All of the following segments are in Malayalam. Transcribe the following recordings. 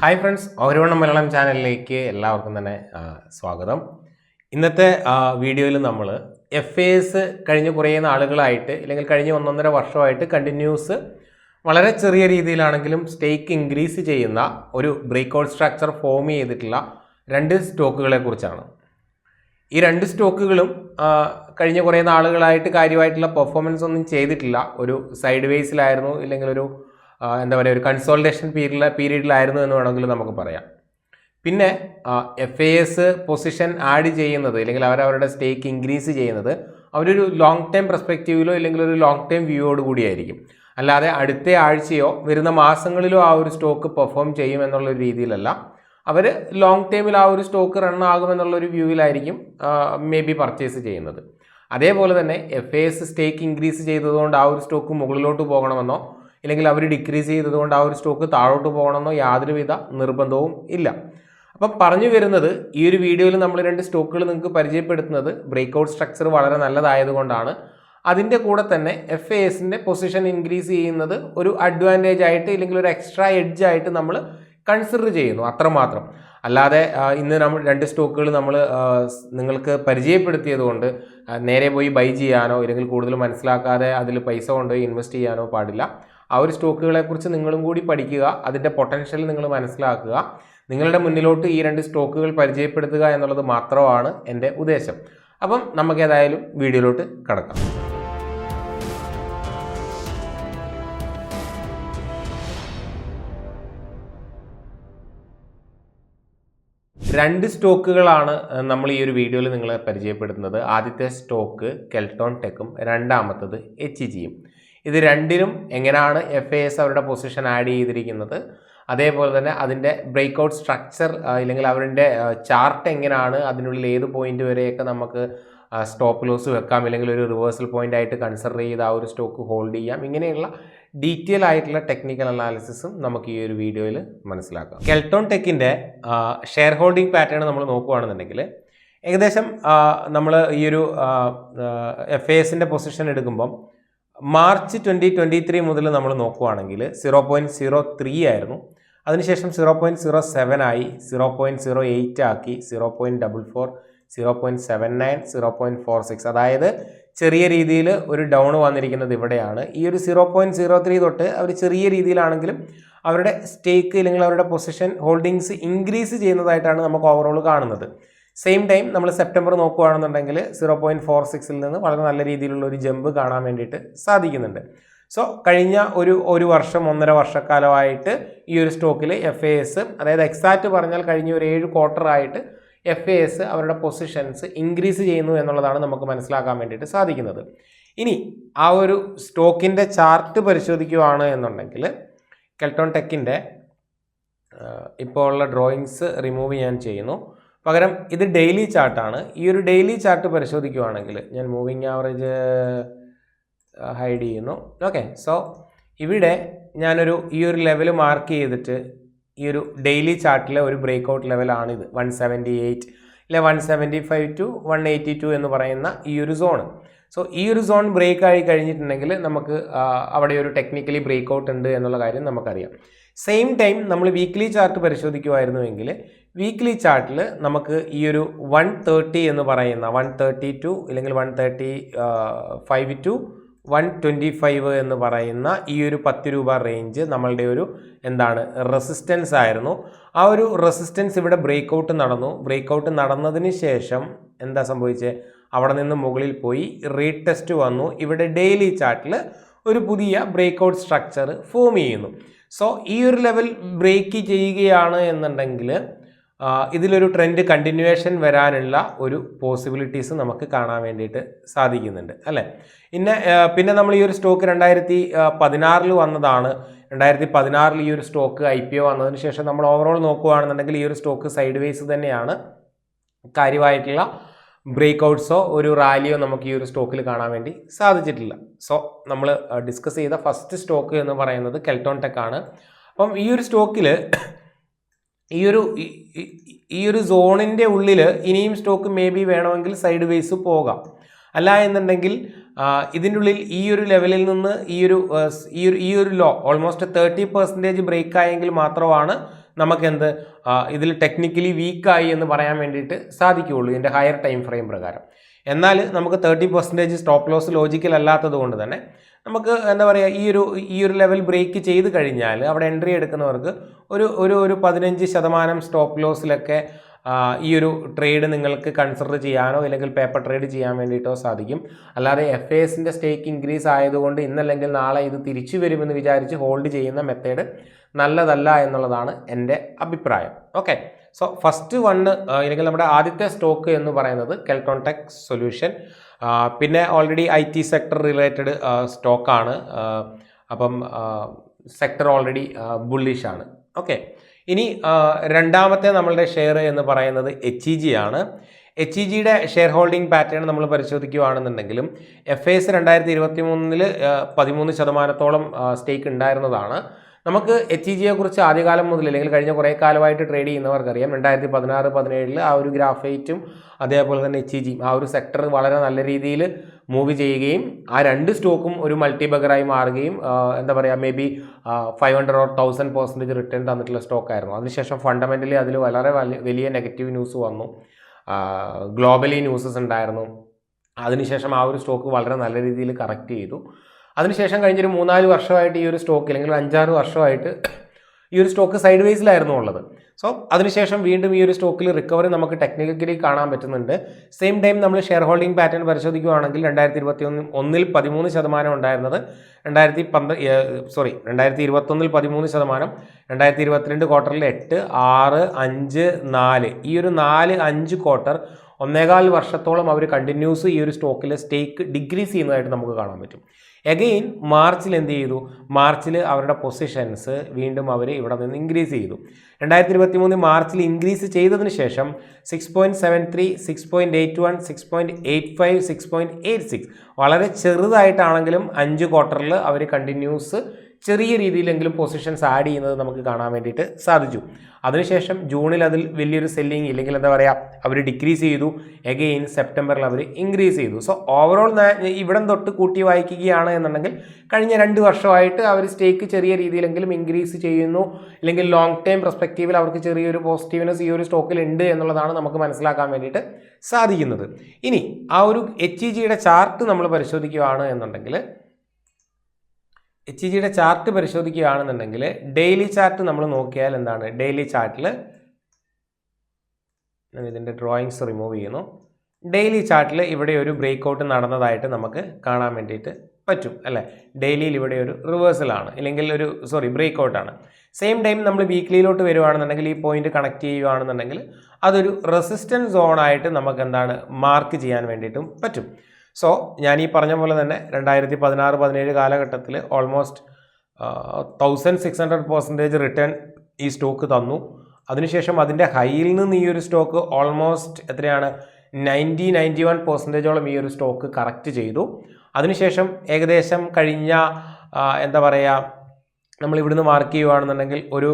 ഹായ് ഫ്രണ്ട്സ്, ഓരോണം മലയാളം ചാനലിലേക്ക് എല്ലാവർക്കും തന്നെ സ്വാഗതം. ഇന്നത്തെ വീഡിയോയിൽ നമ്മൾ FAS കഴിഞ്ഞ കുറേ നാളുകളായിട്ട് അല്ലെങ്കിൽ കഴിഞ്ഞ 1.5 വർഷമായിട്ട് കണ്ടിന്യൂസ് വളരെ ചെറിയ രീതിയിലാണെങ്കിലും സ്റ്റേക്ക് ഇൻക്രീസ് ചെയ്യുന്ന ഒരു ബ്രേക്ക്ഔട്ട് സ്ട്രക്ചർ ഫോം ചെയ്തിട്ടുള്ള 2 സ്റ്റോക്കുകളെ കുറിച്ചാണ്. ഈ 2 സ്റ്റോക്കുകളും കഴിഞ്ഞ കുറേ നാളുകളായിട്ട് കാര്യമായിട്ടുള്ള പെർഫോമൻസ് ഒന്നും ചെയ്തിട്ടില്ല. ഒരു സൈഡ് വേസിലായിരുന്നു, ഇല്ലെങ്കിൽ ഒരു എന്താ പറയുക, ഒരു കൺസോൾട്ടേഷൻ പീരീഡിലായിരുന്നു എന്ന് വേണമെങ്കിൽ നമുക്ക് പറയാം. പിന്നെ FAS പൊസിഷൻ ആഡ് ചെയ്യുന്നത് അല്ലെങ്കിൽ അവരവരുടെ സ്റ്റേക്ക് ഇൻക്രീസ് ചെയ്യുന്നത് അവരൊരു ലോങ് ടൈം പെർസ്പെക്റ്റീവിലോ ഇല്ലെങ്കിൽ ഒരു ലോങ് ടൈം വ്യൂയോട് കൂടിയായിരിക്കും. അല്ലാതെ അടുത്ത ആഴ്ചയോ വരുന്ന മാസങ്ങളിലോ ആ ഒരു സ്റ്റോക്ക് പെർഫോം ചെയ്യും എന്നുള്ളൊരു രീതിയിലല്ല. അവർ ലോങ് ടൈമിൽ ആ ഒരു സ്റ്റോക്ക് റൺ ആകുമെന്നുള്ളൊരു വ്യൂവിലായിരിക്കും മേ ബി പർച്ചേസ് ചെയ്യുന്നത്. അതേപോലെ തന്നെ FAS സ്റ്റേക്ക് ഇൻക്രീസ് ചെയ്തതുകൊണ്ട് ആ ഒരു സ്റ്റോക്ക് മുകളിലോട്ട് പോകണമെന്നോ ഇല്ലെങ്കിൽ അവർ ഡിക്രീസ് ചെയ്തതുകൊണ്ട് ആ ഒരു സ്റ്റോക്ക് താഴോട്ട് പോകണമെന്നോ യാതൊരുവിധ നിർബന്ധവും ഇല്ല. അപ്പം പറഞ്ഞു വരുന്നത്, ഈ ഒരു വീഡിയോയിൽ നമ്മൾ 2 സ്റ്റോക്കുകൾ നിങ്ങൾക്ക് പരിചയപ്പെടുത്തുന്നത് ബ്രേക്ക്ഔട്ട് സ്ട്രക്ചർ വളരെ നല്ലതായതുകൊണ്ടാണ്. അതിൻ്റെ കൂടെ തന്നെ FASൻ്റെ പൊസിഷൻ ഇൻക്രീസ് ചെയ്യുന്നത് ഒരു അഡ്വാൻറ്റേജ് ആയിട്ട് ഇല്ലെങ്കിൽ ഒരു എക്സ്ട്രാ എഡ്ജ് ആയിട്ട് നമ്മൾ കൺസിഡർ ചെയ്യുന്നു, അത്രമാത്രം. അല്ലാതെ ഇന്ന് നമ്മൾ 2 സ്റ്റോക്കുകൾ നമ്മൾ നിങ്ങൾക്ക് പരിചയപ്പെടുത്തിയത് കൊണ്ട് നേരെ പോയി ബൈ ചെയ്യാനോ ഇല്ലെങ്കിൽ കൂടുതൽ മനസ്സിലാക്കാതെ അതിൽ പൈസ കൊണ്ടുപോയി ഇൻവെസ്റ്റ് ചെയ്യാനോ പാടില്ല. ആ ഒരു സ്റ്റോക്കുകളെക്കുറിച്ച് നിങ്ങളും കൂടി പഠിക്കുക, അതിൻ്റെ പൊട്ടൻഷ്യൽ നിങ്ങൾ മനസ്സിലാക്കുക, നിങ്ങളുടെ മുന്നിലോട്ട് ഈ 2 സ്റ്റോക്കുകൾ പരിചയപ്പെടുത്തുക എന്നുള്ളത് മാത്രമാണ് എൻ്റെ ഉദ്ദേശം. അപ്പം നമുക്ക് ഏതായാലും വീഡിയോയിലോട്ട് കടക്കാം. രണ്ട് സ്റ്റോക്കുകളാണ് നമ്മൾ ഈ ഒരു വീഡിയോയിൽ നിങ്ങളെ പരിചയപ്പെടുത്തുന്നത്. ആദ്യത്തെ സ്റ്റോക്ക് കെൽട്ടോൺ ടെക്കും, രണ്ടാമത്തത് HEGയും. ഇത് രണ്ടിലും എങ്ങനെയാണ് FAS അവരുടെ പൊസിഷൻ ആഡ് ചെയ്തിരിക്കുന്നത്, അതേപോലെ തന്നെ അതിൻ്റെ ബ്രേക്ക്ഔട്ട് സ്ട്രക്ചർ ഇല്ലെങ്കിൽ അവരുടെ ചാർട്ട് എങ്ങനെയാണ്, അതിനുള്ളിൽ ഏത് പോയിന്റ് വരെയൊക്കെ നമുക്ക് സ്റ്റോപ്പ് ലോസ് വെക്കാം, ഇല്ലെങ്കിൽ ഒരു റിവേഴ്സൽ പോയിന്റ് ആയിട്ട് കൺസിഡർ ചെയ്ത് ആ ഒരു സ്റ്റോക്ക് ഹോൾഡ് ചെയ്യാം, ഇങ്ങനെയുള്ള ഡീറ്റെയിൽ ആയിട്ടുള്ള ടെക്നിക്കൽ അനാലിസിസും നമുക്ക് ഈ ഒരു വീഡിയോയിൽ മനസ്സിലാക്കാം. കെൽട്ടോൺ ടെക്കിൻ്റെ ഷെയർ ഹോൾഡിംഗ് പാറ്റേൺ നമ്മൾ നോക്കുകയാണെന്നുണ്ടെങ്കിൽ ഏകദേശം നമ്മൾ ഈ ഒരു FASൻ്റെ പൊസിഷൻ എടുക്കുമ്പം മാർച്ച് 2023 മുതൽ നമ്മൾ നോക്കുകയാണെങ്കിൽ 0.03 ആയിരുന്നു. അതിനുശേഷം 0.07 ആയി, 0.08 ആക്കി, 0.44, 0.79, 0.46. അതായത് ചെറിയ രീതിയിൽ ഒരു ഡൗൺ വന്നിരിക്കുന്നത് ഇവിടെയാണ്. ഈ ഒരു 0.03 തൊട്ട് അവർ ചെറിയ രീതിയിലാണെങ്കിലും അവരുടെ സ്റ്റേക്ക് ഇല്ലെങ്കിൽ അവരുടെ പൊസിഷൻ ഹോൾഡിങ്സ് ഇൻക്രീസ് ചെയ്യുന്നതായിട്ടാണ് നമുക്ക് ഓവറോൾ കാണുന്നത്. സെയിം ടൈം നമ്മൾ സെപ്റ്റംബർ നോക്കുകയാണെന്നുണ്ടെങ്കിൽ 0.46 നിന്ന് വളരെ നല്ല രീതിയിലുള്ള ഒരു ജമ്പ് കാണാൻ വേണ്ടിയിട്ട് സാധിക്കുന്നുണ്ട്. സോ കഴിഞ്ഞ ഒരു വർഷം 1.5 വർഷക്കാലമായിട്ട് ഈ ഒരു സ്റ്റോക്കിൽ FAS, അതായത് എക്സാക്റ്റ് പറഞ്ഞാൽ കഴിഞ്ഞ ഒരു 7 ക്വാർട്ടറായിട്ട് FAS അവരുടെ പൊസിഷൻസ് ഇൻക്രീസ് ചെയ്യുന്നു എന്നുള്ളതാണ് നമുക്ക് മനസ്സിലാക്കാൻ വേണ്ടിയിട്ട് സാധിക്കുന്നത്. ഇനി ആ ഒരു സ്റ്റോക്കിൻ്റെ ചാർട്ട് പരിശോധിക്കുകയാണ് എന്നുണ്ടെങ്കിൽ കെൽട്ടോൺ ടെക്കിൻ്റെ ഇപ്പോൾ ഉള്ള ഡ്രോയിങ്സ് റിമൂവ് ഞാൻ ചെയ്യുന്നു. പകരം ഇത് ഡെയിലി ചാർട്ടാണ്. ഈ ഒരു ഡെയിലി ചാർട്ട് പരിശോധിക്കുകയാണെങ്കിൽ ഞാൻ മൂവിങ് ആവറേജ് ഹൈഡ് ചെയ്യുന്നു. ഓക്കെ, സോ ഇവിടെ ഞാനൊരു ഈ ഒരു ലെവൽ മാർക്ക് ചെയ്തിട്ട് ഈ ഒരു ഡെയിലി ചാർട്ടിലെ ഒരു ബ്രേക്ക്ഔട്ട് ലെവലാണിത്. 178 അല്ലെ 175 to 182 എന്ന് പറയുന്ന ഈ ഒരു സോണ്. സോ ഈ ഒരു സോൺ ബ്രേക്ക് ആയി കഴിഞ്ഞിട്ടുണ്ടെങ്കിൽ നമുക്ക് അവിടെ ഒരു ടെക്നിക്കലി ബ്രേക്ക്ഔട്ട് ഉണ്ട് എന്നുള്ള കാര്യം നമുക്കറിയാം. സെയിം ടൈം നമ്മൾ വീക്ക്ലി ചാർട്ട് പരിശോധിക്കുമായിരുന്നുവെങ്കിൽ വീക്ക്ലി ചാർട്ടിൽ നമുക്ക് ഈ ഒരു 130 എന്ന് പറയുന്ന 132 അല്ലെങ്കിൽ 135 to 125 എന്ന് പറയുന്ന ഈ ഒരു 10 രൂപ റേഞ്ച് നമ്മളുടെ ഒരു റെസിസ്റ്റൻസ് ആയിരുന്നു. ആ ഒരു റെസിസ്റ്റൻസ് ഇവിടെ ബ്രേക്ക്ഔട്ട് നടന്നു. ബ്രേക്ക്ഔട്ട് നടന്നതിന് ശേഷം എന്താ സംഭവിച്ചത്, അവിടെ നിന്ന് മുകളിൽ പോയി റീടെസ്റ്റ് വന്നു. ഇവിടെ ഡെയിലി ചാർട്ടിൽ ഒരു പുതിയ ബ്രേക്ക്ഔട്ട് സ്ട്രക്ചർ ഫോം ചെയ്യുന്നു. സോ ഈ ഒരു ലെവൽ ബ്രേക്ക് ചെയ്യുകയാണ് എന്നുണ്ടെങ്കിൽ ഇതിലൊരു ട്രെൻഡ് കണ്ടിന്യൂവേഷൻ വരാനുള്ള ഒരു പോസിബിലിറ്റീസ് നമുക്ക് കാണാൻ വേണ്ടിയിട്ട് സാധിക്കുന്നുണ്ട്, അല്ലേ? പിന്നെ നമ്മൾ ഈ ഒരു സ്റ്റോക്ക് 2016 വന്നതാണ്. 2016 ഈ ഒരു സ്റ്റോക്ക് IPO വന്നതിന് ശേഷം നമ്മൾ ഓവറോൾ നോക്കുകയാണെന്നുണ്ടെങ്കിൽ ഈ ഒരു സ്റ്റോക്ക് സൈഡ് വേസ് തന്നെയാണ്. കാര്യമായിട്ടുള്ള ബ്രേക്ക്ഔട്ട്സോ ഒരു റാലിയോ നമുക്ക് ഈ ഒരു സ്റ്റോക്കിൽ കാണാൻ വേണ്ടി സാധിച്ചിട്ടില്ല. സോ നമ്മൾ ഡിസ്കസ് ചെയ്ത ഫസ്റ്റ് സ്റ്റോക്ക് എന്ന് പറയുന്നത് കെൽട്ടോൺ ടെക് ആണ്. അപ്പം ഈ ഒരു സ്റ്റോക്കിൽ ഈ ഒരു സോണിൻ്റെ ഉള്ളിൽ ഇനിയും സ്റ്റോക്ക് മേ ബി വേണമെങ്കിൽ സൈഡ് വേസ് പോകാം. അല്ല എന്നുണ്ടെങ്കിൽ ഇതിൻ്റെ ഉള്ളിൽ ഈ ഒരു ലെവലിൽ നിന്ന് ഈ ഒരു ലോ ഓൾമോസ്റ്റ് 30% ബ്രേക്ക് ആയെങ്കിൽ മാത്രമാണ് നമുക്കെന്ത് ഇതിൽ ടെക്നിക്കലി വീക്കായി എന്ന് പറയാൻ വേണ്ടിയിട്ട് സാധിക്കുകയുള്ളൂ ഇതിൻ്റെ ഹയർ ടൈം ഫ്രെയിം പ്രകാരം. എന്നാൽ നമുക്ക് 30% സ്റ്റോപ്പ് ലോസ് ലോജിക്കൽ അല്ലാത്തത് കൊണ്ട് തന്നെ നമുക്ക് എന്താ പറയുക ഈ ഒരു ലെവൽ ബ്രേക്ക് ചെയ്ത് കഴിഞ്ഞാൽ അവിടെ എൻട്രി എടുക്കുന്നവർക്ക് ഒരു 15% സ്റ്റോപ്പ് ലോസിലൊക്കെ ഈ ഒരു ട്രേഡ് നിങ്ങൾക്ക് കൺസിഡർ ചെയ്യാനോ അല്ലെങ്കിൽ പേപ്പർ ട്രേഡ് ചെയ്യാൻ വേണ്ടിയിട്ടോ സാധിക്കും. അല്ലാതെ FASൻ്റെ സ്റ്റേക്ക് ഇൻക്രീസ് ആയതുകൊണ്ട് ഇന്നല്ലെങ്കിൽ നാളെ ഇത് തിരിച്ചു വരുമെന്ന് വിചാരിച്ച് ഹോൾഡ് ചെയ്യുന്ന മെത്തേഡ് നല്ലതല്ല എന്നുള്ളതാണ് എൻ്റെ അഭിപ്രായം. ഓക്കെ, സോ ഫസ്റ്റ് വണ്ണ് അല്ലെങ്കിൽ നമ്മുടെ ആദ്യത്തെ സ്റ്റോക്ക് എന്ന് പറയുന്നത് കെൽട്രോൺ ടെക് സൊല്യൂഷൻ. പിന്നെ ഓൾറെഡി IT സെക്ടർ റിലേറ്റഡ് സ്റ്റോക്കാണ്. അപ്പം സെക്ടർ ഓൾറെഡി ബുള്ളിഷ് ആണ്. ഓക്കെ, ഇനി രണ്ടാമത്തെ നമ്മളുടെ ഷെയർ എന്ന് പറയുന്നത് HEG ആണ്. HEGയുടെ ഷെയർ ഹോൾഡിംഗ് പാറ്റേൺ നമ്മൾ പരിശോധിക്കുകയാണെന്നുണ്ടെങ്കിലും FAS 2023 13% സ്റ്റേക്ക് ഉണ്ടായിരുന്നതാണ്. നമുക്ക് HEGയെ കുറിച്ച് ആദ്യകാലം മുതൽ അല്ലെങ്കിൽ കഴിഞ്ഞ കുറേ കാലമായിട്ട് ട്രേഡ് ചെയ്യുന്നവർക്കറിയാം 2016-17 ആ ഒരു ഗ്രാഫൈറ്റും അതേപോലെ തന്നെ HEG ആ ഒരു സെക്ടർ വളരെ നല്ല രീതിയിൽ മൂവ് ചെയ്യുകയും ആ രണ്ട് സ്റ്റോക്കും ഒരു മൾട്ടി ബഗറായി മാറുകയും എന്താ പറയുക മേ ബി 500 or 1000% റിട്ടേൺ തന്നിട്ടുള്ള സ്റ്റോക്കായിരുന്നു. അതിനുശേഷം ഫണ്ടമെൻ്റലി അതിൽ വളരെ വലിയ നെഗറ്റീവ് ന്യൂസ് വന്നു, ഗ്ലോബലി ന്യൂസസ് ഉണ്ടായിരുന്നു. അതിനുശേഷം ആ ഒരു സ്റ്റോക്ക് വളരെ നല്ല രീതിയിൽ കറക്റ്റ് ചെയ്തു. അതിനുശേഷം കഴിഞ്ഞൊരു 3-4 വർഷമായിട്ട് ഈ ഒരു സ്റ്റോക്ക് അല്ലെങ്കിൽ 5-6 വർഷമായിട്ട് ഈ ഒരു സ്റ്റോക്ക് സൈഡ് വേസിലായിരുന്നു ഉള്ളത്. സോ അതിനുശേഷം വീണ്ടും ഈ ഒരു സ്റ്റോക്കിൽ റിക്കവറി നമുക്ക് ടെക്നിക്കലി കാണാൻ പറ്റുന്നുണ്ട്. സെയിം ടൈം നമ്മൾ ഷെയർ ഹോൾഡിംഗ് പാറ്റേൺ പരിശോധിക്കുകയാണെങ്കിൽ 2021 13% ഉണ്ടായിരുന്നത് 2021 13%, 2022 ക്വാർട്ടറിൽ 8, 6, 5, 4 ഈ ഒരു 4-5 ക്വാർട്ടർ 1.25 വർഷത്തോളം അവർ കണ്ടിന്യൂസ് ഈ ഒരു സ്റ്റോക്കിലെ സ്റ്റേക്ക് ഡിക്രീസ് ചെയ്യുന്നതായിട്ട് നമുക്ക് കാണാൻ പറ്റും. എഗെയിൻ മാർച്ചിൽ എന്ത് ചെയ്തു? മാർച്ചിൽ അവരുടെ പൊസിഷൻസ് വീണ്ടും അവർ ഇവിടെ നിന്ന് ഇൻക്രീസ് ചെയ്തു. 2023 മാർച്ചിൽ ഇൻക്രീസ് ചെയ്തതിന് ശേഷം 6.73, 6.81, 6.85, 6.86 വളരെ ചെറുതായിട്ടാണെങ്കിലും 5 ക്വാർട്ടറിൽ അവർ കണ്ടിന്യൂസ് ചെറിയ രീതിയിലെങ്കിലും പൊസിഷൻസ് ആഡ് ചെയ്യുന്നത് നമുക്ക് കാണാൻ വേണ്ടിയിട്ട് സാധിച്ചു. അതിനുശേഷം ജൂണിൽ അതിൽ വലിയൊരു സെല്ലിങ് ഇല്ലെങ്കിൽ എന്താ പറയുക അവർ ഡിക്രീസ് ചെയ്തു. എഗെയിൻ സെപ്റ്റംബറിൽ അവർ ഇൻക്രീസ് ചെയ്തു. സോ ഓവറോൾ ഇവിടം തൊട്ട് കൂട്ടി വായിക്കുകയാണ് എന്നുണ്ടെങ്കിൽ കഴിഞ്ഞ 2 വർഷമായിട്ട് അവർ സ്റ്റേക്ക് ചെറിയ രീതിയിലെങ്കിലും ഇൻക്രീസ് ചെയ്യുന്നു, അല്ലെങ്കിൽ ലോങ് ടൈം പെർസ്പെക്റ്റീവിൽ അവർക്ക് ചെറിയൊരു പോസിറ്റീവ്നെസ് ഈ ഒരു സ്റ്റോക്കിൽ ഉണ്ട് എന്നുള്ളതാണ് നമുക്ക് മനസ്സിലാക്കാൻ വേണ്ടിയിട്ട് സാധിക്കുന്നത്. ഇനി ആ ഒരു HEGയുടെ ചാർട്ട് നമ്മൾ പരിശോധിക്കുകയാണ് എന്നുണ്ടെങ്കിൽ HEGയുടെ ചാർട്ട് പരിശോധിക്കുകയാണെന്നുണ്ടെങ്കിൽ ഡെയിലി ചാർട്ട് നമ്മൾ നോക്കിയാൽ എന്താണ്? ഡെയിലി ചാർട്ടിൽ ഞാൻ ഇതിൻ്റെ ഡ്രോയിങ്സ് റിമൂവ് ചെയ്യുന്നു. ഡെയിലി ചാർട്ടിൽ ഇവിടെ ഒരു ബ്രേക്ക് ഔട്ട് നടന്നതായിട്ട് നമുക്ക് കാണാൻ വേണ്ടിയിട്ട് പറ്റും അല്ലേ? ഡെയിലിയിൽ ഇവിടെ ഒരു റിവേഴ്സലാണ് ഇല്ലെങ്കിൽ ബ്രേക്ക് ഔട്ടാണ്. സെയിം ടൈം നമ്മൾ വീക്ക്ലിയിലോട്ട് വരുവാണെന്നുണ്ടെങ്കിൽ ഈ പോയിന്റ് കണക്ട് ചെയ്യുകയാണെന്നുണ്ടെങ്കിൽ അതൊരു റെസിസ്റ്റൻസ് സോണായിട്ട് നമുക്ക് എന്താണ് മാർക്ക് ചെയ്യാൻ വേണ്ടിയിട്ടും പറ്റും. സോ ഞാൻ ഈ പറഞ്ഞ പോലെ തന്നെ 2016-17 കാലഘട്ടത്തിൽ ഓൾമോസ്റ്റ് 1600% റിട്ടേൺ ഈ സ്റ്റോക്ക് തന്നു. അതിനുശേഷം അതിൻ്റെ ഹൈയിൽ നിന്ന് ഈ ഒരു സ്റ്റോക്ക് ഓൾമോസ്റ്റ് എത്രയാണ് 90-91% ഈ ഒരു സ്റ്റോക്ക് കറക്റ്റ് ചെയ്തു. അതിനുശേഷം ഏകദേശം കഴിഞ്ഞ എന്താ പറയുക നമ്മൾ ഇവിടുന്ന് മാർക്ക് ചെയ്യുകയാണെന്നുണ്ടെങ്കിൽ ഒരു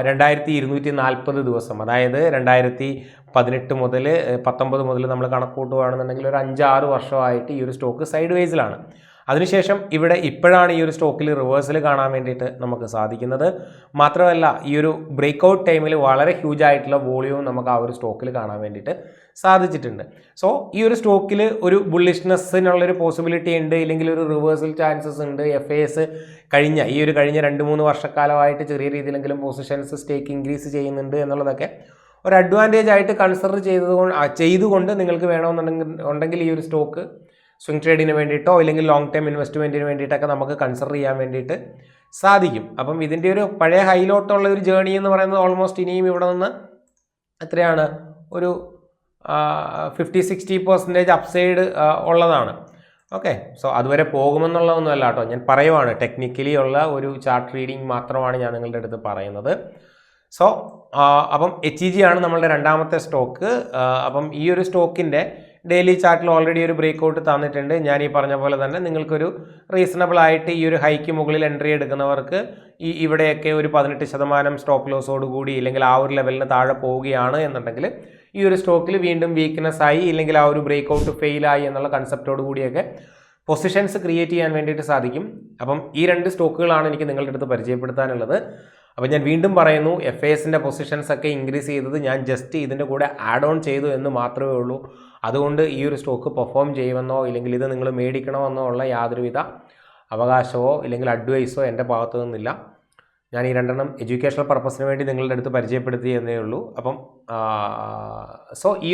2240 ദിവസം, അതായത് 2018 മുതൽ 19 മുതൽ നമ്മൾ കണക്ക് കൂട്ടുകയാണെന്നുണ്ടെങ്കിൽ ഒരു 5-6 വർഷമായിട്ട് ഈ ഒരു സ്റ്റോക്ക് സൈഡ് വേസിലാണ്. അതിനുശേഷം ഇവിടെ ഇപ്പോഴാണ് ഈ ഒരു സ്റ്റോക്കിൽ റിവേഴ്സൽ കാണാൻ വേണ്ടിയിട്ട് നമുക്ക് സാധിക്കുന്നത്. മാത്രമല്ല ഈ ഒരു ബ്രേക്ക് ഔട്ട് ടൈമിൽ വളരെ ഹ്യൂജ് ആയിട്ടുള്ള വോളിയൂം നമുക്ക് ആ ഒരു സ്റ്റോക്കിൽ കാണാൻ വേണ്ടിയിട്ട് സാധിച്ചിട്ടുണ്ട്. സോ ഈ ഒരു സ്റ്റോക്കിൽ ഒരു ബുള്ളിഷ്നെസ്സിനുള്ളൊരു പോസിബിലിറ്റി ഉണ്ട്, ഇല്ലെങ്കിൽ ഒരു റിവേഴ്സൽ ചാൻസസ് ഉണ്ട്. FAS കഴിഞ്ഞ 2-3 വർഷക്കാലമായിട്ട് ചെറിയ രീതിയിലെങ്കിലും പൊസിഷൻസ് സ്റ്റേക്ക് ഇൻക്രീസ് ചെയ്യുന്നുണ്ട് എന്നുള്ളതൊക്കെ ഒരു അഡ്വാൻറ്റേജ് ആയിട്ട് കൺസിഡർ ചെയ്തുകൊണ്ട് നിങ്ങൾക്ക് വേണമെന്നുണ്ടെങ്കിൽ ഈ ഒരു സ്റ്റോക്ക് സ്വിംഗ് ട്രേഡിന് വേണ്ടിയിട്ടോ അല്ലെങ്കിൽ ലോങ് ടൈം ഇൻവെസ്റ്റ്മെൻറ്റിന് വേണ്ടിയിട്ടൊക്കെ നമുക്ക് കൺസിഡർ ചെയ്യാൻ വേണ്ടിയിട്ട് സാധിക്കും. അപ്പം ഇതിൻ്റെ ഒരു പഴയ ഹൈലോട്ടുള്ള ഒരു ജേണി എന്ന് പറയുന്നത് ഓൾമോസ്റ്റ് ഇനിയും ഇവിടെ നിന്ന് എത്രയാണ് ഒരു 50-60% അപ്സൈഡ് ഉള്ളതാണ്. ഓക്കെ, സോ അതുവരെ പോകുമെന്നുള്ളതൊന്നുമല്ല കേട്ടോ, ഞാൻ പറയുവാണ് ടെക്നിക്കലി ഉള്ള ഒരു ചാർട്ട് റീഡിങ് മാത്രമാണ് ഞാൻ നിങ്ങളുടെ അടുത്ത് പറയുന്നത്. സോ അപ്പം HEG ആണ് നമ്മളുടെ രണ്ടാമത്തെ സ്റ്റോക്ക്. അപ്പം ഈ ഒരു സ്റ്റോക്കിൻ്റെ ഡെയിലി ചാർട്ടിൽ ഓൾറെഡി ഒരു ബ്രേക്ക് ഔട്ട് തന്നിട്ടുണ്ട്. ഞാൻ ഈ പറഞ്ഞ പോലെ തന്നെ നിങ്ങൾക്കൊരു റീസണബിൾ ആയിട്ട് ഈ ഒരു ഹൈക്ക് മുകളിൽ എൻട്രി എടുക്കുന്നവർക്ക് ഇവിടെയൊക്കെ ഒരു 18% സ്റ്റോപ്പ് ലോസോട് കൂടി ഇല്ലെങ്കിൽ ആ ഒരു ലെവലിന് താഴെ പോവുകയാണ് എന്നുണ്ടെങ്കിൽ ഈ ഒരു സ്റ്റോക്കിൽ വീണ്ടും വീക്ക്നെസ് ആയി ഇല്ലെങ്കിൽ ആ ഒരു ബ്രേക്ക് ഔട്ട് ഫെയിലായി എന്നുള്ള കൺസെപ്റ്റോട് കൂടിയൊക്കെ പൊസിഷൻസ് ക്രിയേറ്റ് ചെയ്യാൻ വേണ്ടിയിട്ട് സാധിക്കും. അപ്പം ഈ 2 സ്റ്റോക്കുകളാണ് എനിക്ക് നിങ്ങളുടെ അടുത്ത് പരിചയപ്പെടുത്താനുള്ളത്. അപ്പോൾ ഞാൻ വീണ്ടും പറയുന്നു, FASൻ്റെ പൊസിഷൻസ് ഒക്കെ ഇൻക്രീസ് ചെയ്തത് ഞാൻ ജസ്റ്റ് ഇതിൻ്റെ കൂടെ ആഡ് ഓൺ ചെയ്തു എന്ന് മാത്രമേ ഉള്ളൂ. അതുകൊണ്ട് ഈ ഒരു സ്റ്റോക്ക് പെർഫോം ചെയ്യുമെന്നോ ഇല്ലെങ്കിൽ ഇത് നിങ്ങൾ മേടിക്കണമെന്നോ ഉള്ള യാതൊരുവിധ അവകാശമോ ഇല്ലെങ്കിൽ അഡ്വൈസോ എൻ്റെ ഭാഗത്തു നിന്നില്ല. ഞാൻ ഈ രണ്ടെണ്ണം എഡ്യൂക്കേഷണൽ പർപ്പസിന് വേണ്ടി നിങ്ങളുടെ അടുത്ത് പരിചയപ്പെടുത്തി എന്നേ ഉള്ളൂ. അപ്പം സോ ഈ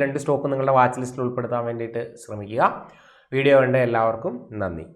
രണ്ട് സ്റ്റോക്ക് നിങ്ങളുടെ വാച്ച് ലിസ്റ്റിൽ ഉൾപ്പെടുത്താൻ വേണ്ടിയിട്ട് ശ്രമിക്കുക. വീഡിയോ കണ്ട എല്ലാവർക്കും നന്ദി.